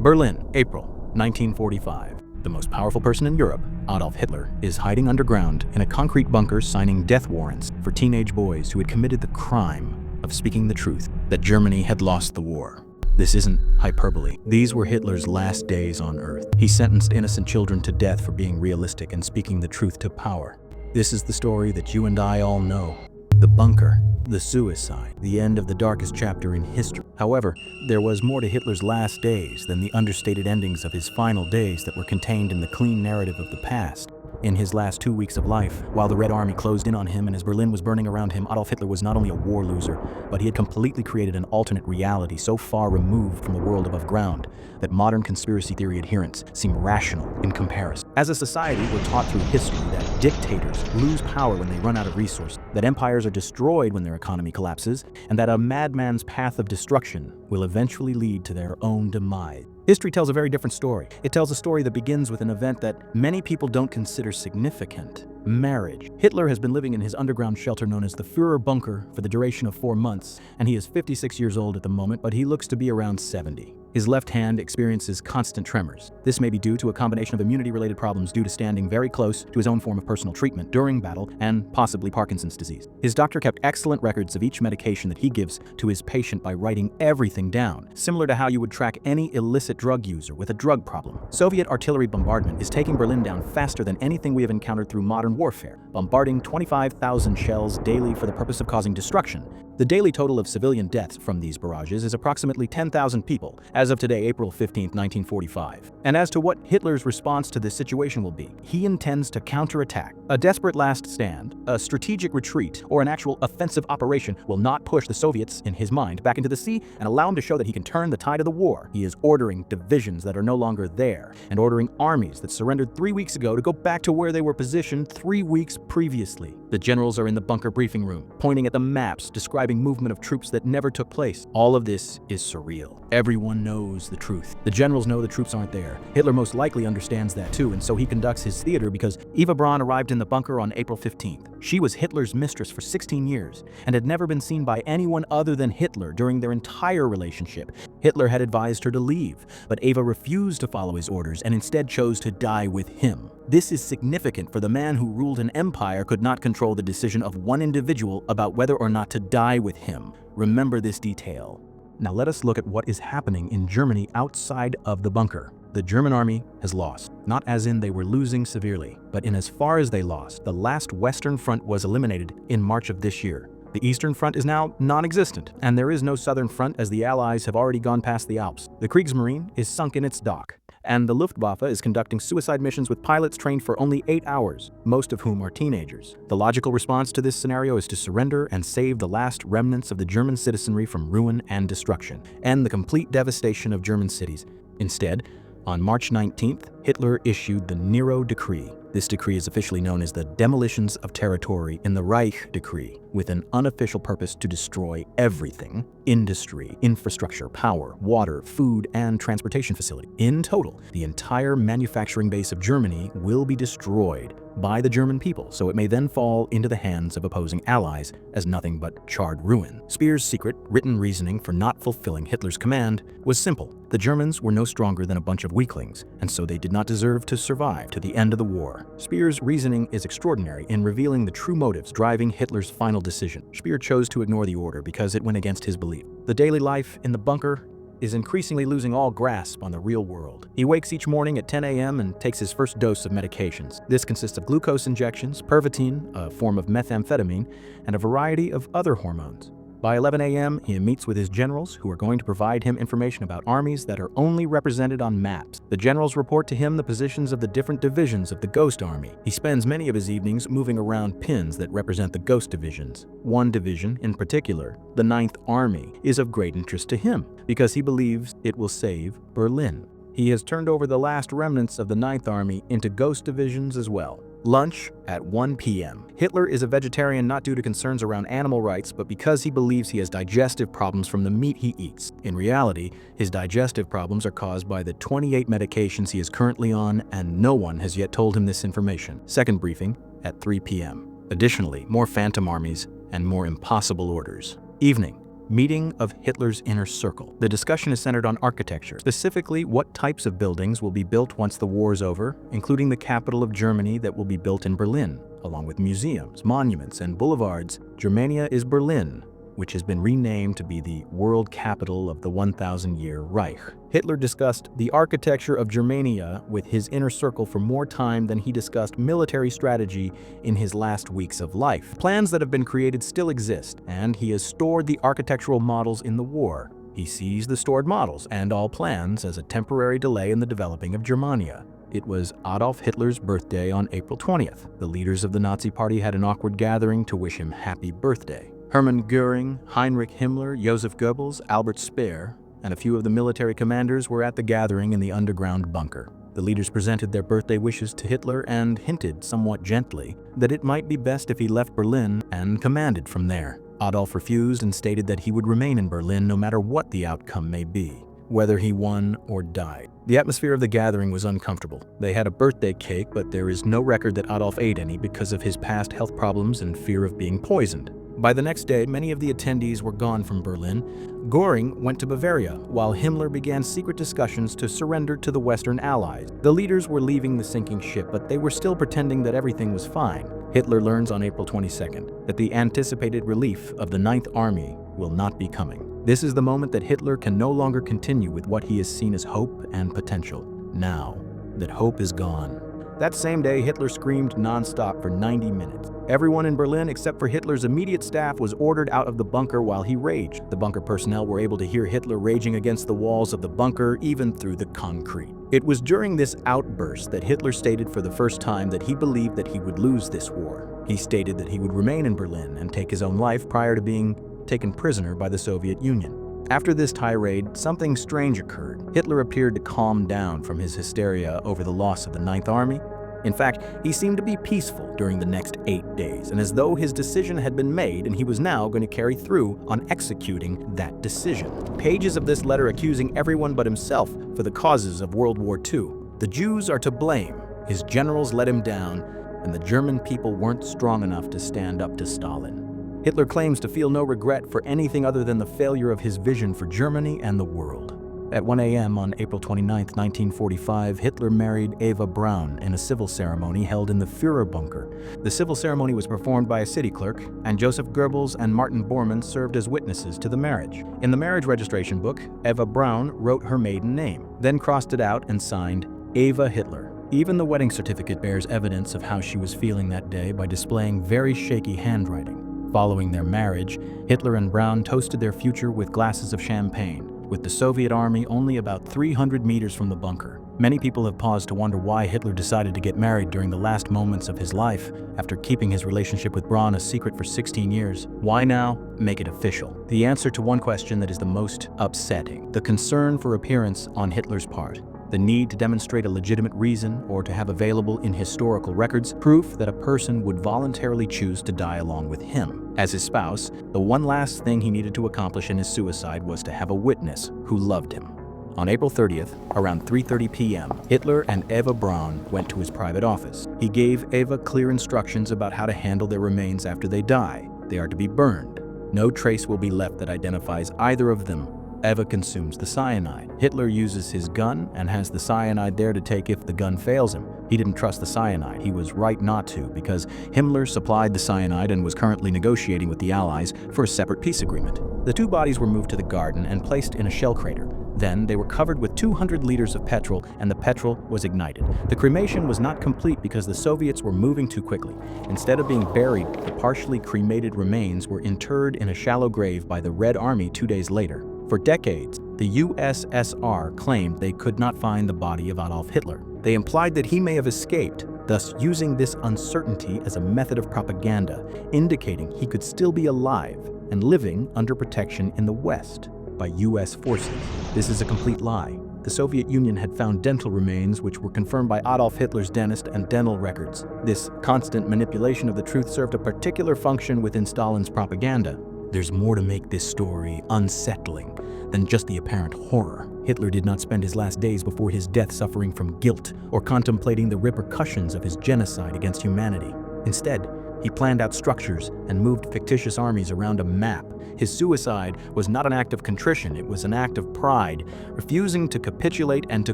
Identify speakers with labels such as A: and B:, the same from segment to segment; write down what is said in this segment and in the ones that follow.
A: Berlin, April 1945. The most powerful person in Europe, Adolf Hitler, is hiding underground in a concrete bunker signing death warrants for teenage boys who had committed the crime of speaking the truth that Germany had lost the war. This isn't hyperbole. These were Hitler's last days on Earth. He sentenced innocent children to death for being realistic and speaking the truth to power. This is the story that you and I all know. The bunker, the suicide, the end of the darkest chapter in history. However, there was more to Hitler's last days than the understated endings of his final days that were contained in the clean narrative of the past. In his last 2 weeks of life, while the Red Army closed in on him and as Berlin was burning around him, Adolf Hitler was not only a war loser, but he had completely created an alternate reality so far removed from the world above ground that modern conspiracy theory adherents seem rational in comparison. As a society, we're taught through history that dictators lose power when they run out of resources, that empires are destroyed when their economy collapses, and that a madman's path of destruction will eventually lead to their own demise. History tells a very different story. It tells a story that begins with an event that many people don't consider significant: marriage. Hitler has been living in his underground shelter known as the Führer Bunker for the duration of 4 months, and he is 56 years old at the moment, but he looks to be around 70. His left hand experiences constant tremors. This may be due to a combination of immunity-related problems due to standing very close to his own form of personal treatment during battle and possibly Parkinson's disease. His doctor kept excellent records of each medication that he gives to his patient by writing everything down, similar to how you would track any illicit drug user with a drug problem. Soviet artillery bombardment is taking Berlin down faster than anything we have encountered through modern warfare, bombarding 25,000 shells daily for the purpose of causing destruction. The daily total of civilian deaths from these barrages is approximately 10,000 people, as of today, April 15, 1945. And as to what Hitler's response to this situation will be, he intends to counterattack. A desperate last stand, a strategic retreat, or an actual offensive operation will not push the Soviets, in his mind, back into the sea and allow him to show that he can turn the tide of the war. He is ordering divisions that are no longer there, and ordering armies that surrendered 3 weeks ago to go back to where they were positioned 3 weeks previously. The generals are in the bunker briefing room, pointing at the maps, describing movement of troops that never took place. All of this is surreal. Everyone knows the truth. The generals know the troops aren't there. Hitler most likely understands that too, and so he conducts his theater because Eva Braun arrived in the bunker on April 15th. She was Hitler's mistress for 16 years and had never been seen by anyone other than Hitler during their entire relationship. Hitler had advised her to leave, but Eva refused to follow his orders and instead chose to die with him. This is significant, for the man who ruled an empire could not control the decision of one individual about whether or not to die with him. Remember this detail. Now let us look at what is happening in Germany outside of the bunker. The German army has lost, not as in they were losing severely, but in as far as they lost. The last Western front was eliminated in March of this year. The Eastern Front is now non-existent, and there is no Southern Front as the Allies have already gone past the Alps. The Kriegsmarine is sunk in its dock, and the Luftwaffe is conducting suicide missions with pilots trained for only 8 hours, most of whom are teenagers. The logical response to this scenario is to surrender and save the last remnants of the German citizenry from ruin and destruction, and the complete devastation of German cities. Instead, on March 19th, Hitler issued the Nero Decree. This decree is officially known as the Demolitions of Territory in the Reich Decree, with an unofficial purpose to destroy everything: industry, infrastructure, power, water, food, and transportation facilities. In total, the entire manufacturing base of Germany will be destroyed by the German people, so it may then fall into the hands of opposing allies as nothing but charred ruin. Speer's secret, written reasoning for not fulfilling Hitler's command was simple. The Germans were no stronger than a bunch of weaklings, and so they did not deserve to survive to the end of the war. Speer's reasoning is extraordinary in revealing the true motives driving Hitler's final decision. Speer chose to ignore the order because it went against his belief. The daily life in the bunker is increasingly losing all grasp on the real world. He wakes each morning at 10 a.m. and takes his first dose of medications. This consists of glucose injections, Pervitin, a form of methamphetamine, and a variety of other hormones. By 11 a.m., he meets with his generals, who are going to provide him information about armies that are only represented on maps. The generals report to him the positions of the different divisions of the Ghost Army. He spends many of his evenings moving around pins that represent the Ghost divisions. One division in particular, the 9th Army, is of great interest to him because he believes it will save Berlin. He has turned over the last remnants of the 9th Army into Ghost divisions as well. Lunch at 1 p.m. Hitler is a vegetarian not due to concerns around animal rights, but because he believes he has digestive problems from the meat he eats. In reality, his digestive problems are caused by the 28 medications he is currently on, and no one has yet told him this information. Second briefing at 3 p.m. Additionally, more phantom armies and more impossible orders. Evening. Meeting of Hitler's Inner Circle. The discussion is centered on architecture, specifically what types of buildings will be built once the war is over, including the capital of Germany that will be built in Berlin, along with museums, monuments, and boulevards. Germania is Berlin, which has been renamed to be the world capital of the 1,000-year Reich. Hitler discussed the architecture of Germania with his inner circle for more time than he discussed military strategy in his last weeks of life. Plans that have been created still exist, and he has stored the architectural models in the war. He sees the stored models and all plans as a temporary delay in the developing of Germania. It was Adolf Hitler's birthday on April 20th. The leaders of the Nazi Party had an awkward gathering to wish him happy birthday. Hermann Göring, Heinrich Himmler, Joseph Goebbels, Albert Speer, and a few of the military commanders were at the gathering in the underground bunker. The leaders presented their birthday wishes to Hitler and hinted, somewhat gently, that it might be best if he left Berlin and commanded from there. Adolf refused and stated that he would remain in Berlin no matter what the outcome may be, whether he won or died. The atmosphere of the gathering was uncomfortable. They had a birthday cake, but there is no record that Adolf ate any because of his past health problems and fear of being poisoned. By the next day, many of the attendees were gone from Berlin. Göring went to Bavaria, while Himmler began secret discussions to surrender to the Western Allies. The leaders were leaving the sinking ship, but they were still pretending that everything was fine. Hitler learns on April 22nd that the anticipated relief of the Ninth Army will not be coming. This is the moment that Hitler can no longer continue with what he has seen as hope and potential. Now that hope is gone. That same day, Hitler screamed nonstop for 90 minutes. Everyone in Berlin, except for Hitler's immediate staff, was ordered out of the bunker while he raged. The bunker personnel were able to hear Hitler raging against the walls of the bunker, even through the concrete. It was during this outburst that Hitler stated for the first time that he believed that he would lose this war. He stated that he would remain in Berlin and take his own life prior to being taken prisoner by the Soviet Union. After this tirade, something strange occurred. Hitler appeared to calm down from his hysteria over the loss of the Ninth Army. In fact, he seemed to be peaceful during the next 8 days, and as though his decision had been made and he was now going to carry through on executing that decision. Pages of this letter accusing everyone but himself for the causes of World War II. The Jews are to blame. His generals let him down, and the German people weren't strong enough to stand up to Stalin. Hitler claims to feel no regret for anything other than the failure of his vision for Germany and the world. At 1 a.m. on April 29, 1945, Hitler married Eva Braun in a civil ceremony held in the Führer bunker. The civil ceremony was performed by a city clerk, and Joseph Goebbels and Martin Bormann served as witnesses to the marriage. In the marriage registration book, Eva Braun wrote her maiden name, then crossed it out and signed Eva Hitler. Even the wedding certificate bears evidence of how she was feeling that day by displaying very shaky handwriting. Following their marriage, Hitler and Braun toasted their future with glasses of champagne, with the Soviet army only about 300 meters from the bunker. Many people have paused to wonder why Hitler decided to get married during the last moments of his life, after keeping his relationship with Braun a secret for 16 years. Why now make it official? The answer to one question that is the most upsetting: the concern for appearance on Hitler's part. The need to demonstrate a legitimate reason or to have available in historical records proof that a person would voluntarily choose to die along with him. As his spouse, the one last thing he needed to accomplish in his suicide was to have a witness who loved him. On April 30th, around 3:30 p.m., Hitler and Eva Braun went to his private office. He gave Eva clear instructions about how to handle their remains after they die. They are to be burned. No trace will be left that identifies either of them. Eva consumes the cyanide. Hitler uses his gun and has the cyanide there to take if the gun fails him. He didn't trust the cyanide. He was right not to, because Himmler supplied the cyanide and was currently negotiating with the Allies for a separate peace agreement. The two bodies were moved to the garden and placed in a shell crater. Then they were covered with 200 liters of petrol, and the petrol was ignited. The cremation was not complete because the Soviets were moving too quickly. Instead of being buried, the partially cremated remains were interred in a shallow grave by the Red Army 2 days later. For decades, the USSR claimed they could not find the body of Adolf Hitler. They implied that he may have escaped, thus using this uncertainty as a method of propaganda, indicating he could still be alive and living under protection in the West by US forces. This is a complete lie. The Soviet Union had found dental remains which were confirmed by Adolf Hitler's dentist and dental records. This constant manipulation of the truth served a particular function within Stalin's propaganda. There's more to make this story unsettling than just the apparent horror. Hitler did not spend his last days before his death suffering from guilt or contemplating the repercussions of his genocide against humanity. Instead, he He planned out structures and moved fictitious armies around a map. His suicide was not an act of contrition, it was an act of pride, refusing to capitulate and to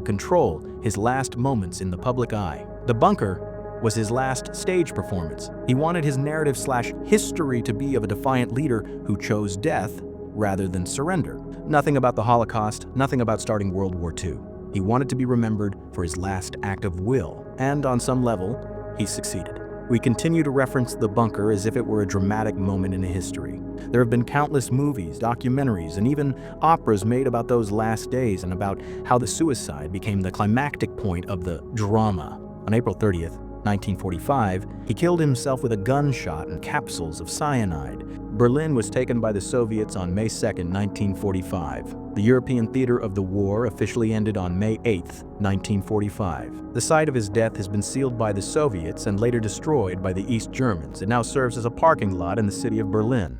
A: control his last moments in the public eye. The bunker was his last stage performance. He wanted his narrative/history to be of a defiant leader who chose death rather than surrender. Nothing about the Holocaust, nothing about starting World War II. He wanted to be remembered for his last act of will, and on some level, he succeeded. We continue to reference the bunker as if it were a dramatic moment in history. There have been countless movies, documentaries, and even operas made about those last days and about how the suicide became the climactic point of the drama. On April 30th, 1945, he killed himself with a gunshot and capsules of cyanide. Berlin was taken by the Soviets on May 2nd, 1945. The European theater of the war officially ended on May 8th, 1945. The site of his death has been sealed by the Soviets and later destroyed by the East Germans. It now serves as a parking lot in the city of Berlin.